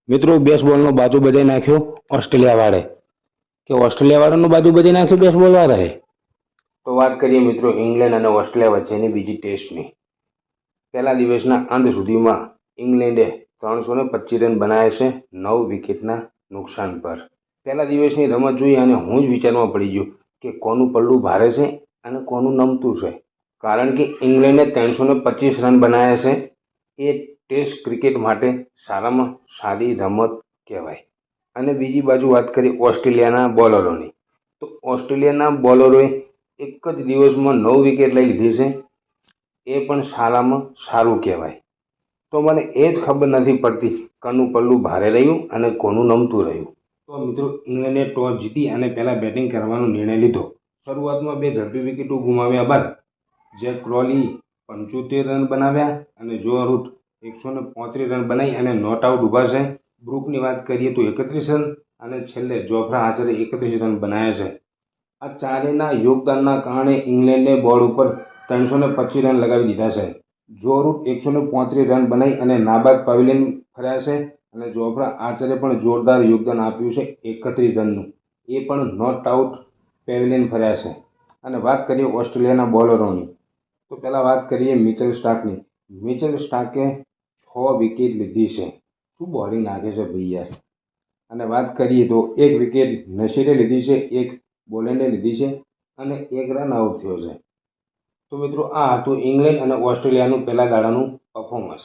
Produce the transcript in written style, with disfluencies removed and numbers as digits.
મિત્રો બેસબોલનો બાજુ બજાઈ નાખ્યો ઓસ્ટ્રેલિયા વાળે કે ઓસ્ટ્રેલિયા વાળાનો બાજુ બજાઈ નાખ્યો બેસબોલ વાળાએ. તો વાત કરીએ મિત્રો ઇંગ્લેન્ડ અને ઓસ્ટ્રેલિયા વચ્ચેની બીજી ટેસ્ટની. પહેલા દિવસના અંત સુધીમાં ઇંગ્લેન્ડે 325 રન બનાવ્યા છે 9 વિકેટના નુકસાન પર. પહેલા દિવસની રમત જોઈ અને હું જ વિચારમાં પડી ગયો કે કોનું પલ્લું ભારે છે અને કોનું નમતું છે. કારણ કે ઇંગ્લેન્ડે 325 રન બનાવ્યા છે. એ ટેસ્ટ ક્રિકેટ માટે સારામાં સારી રમત કહેવાય. અને બીજી બાજુ વાત કરીએ ઓસ્ટ્રેલિયાના બોલરોની, તો ઓસ્ટ્રેલિયાના બોલરોએ એક જ દિવસમાં 9 વિકેટ લઈ લીધી છે. એ પણ સારામાં સારું કહેવાય. તો મને એ જ ખબર નથી પડતી કોનું પલ્લું ભારે રહ્યું અને કોનું નમતું રહ્યું. તો મિત્રો ઇંગ્લેન્ડે ટોસ જીતી અને પહેલાં બેટિંગ કરવાનો નિર્ણય લીધો. શરૂઆતમાં 2 ઝડપી વિકેટો ગુમાવ્યા બાદ જેક ક્રોલી 75 રન બનાવ્યા અને જો રૂટ 135 રન બનાવી અને નોટ આઉટ ઊભા છે. બ્રુકની વાત કરીએ તો 31 રન અને છેલ્લે જોફ્રા આર્ચરે 31 રન બનાવ્યા છે. આ ચારેયના યોગદાનના કારણે ઇંગ્લેન્ડે બોર્ડ ઉપર 325 રન લગાવી દીધા છે. જો રૂટ 135 રન બનાવી અને નાબાદ પેવેલિયન ફર્યા છે અને જોફ્રા આર્ચરે પણ જોરદાર યોગદાન આપ્યું છે 31 રનનું. એ પણ નોટ આઉટ પેવેલિયન ફર્યા છે. અને વાત કરીએ ઓસ્ટ્રેલિયાના બોલરોની, તો પહેલાં વાત કરીએ મિચેલ સ્ટાર્કની. મિચેલ સ્ટાર્કે 6 વિકેટ લીધી છે. શું બોલિંગ નાખે છે ભાઈ યાર. અને વાત કરીએ તો 1 વિકેટ નસીરે લીધી છે, 1 બોલેન્ડે લીધી છે અને 1 રન આઉટ થયો છે. તો મિત્રો આ હતું ઇંગ્લેન્ડ અને ઓસ્ટ્રેલિયાનું પહેલા દાડાનું પરફોર્મન્સ.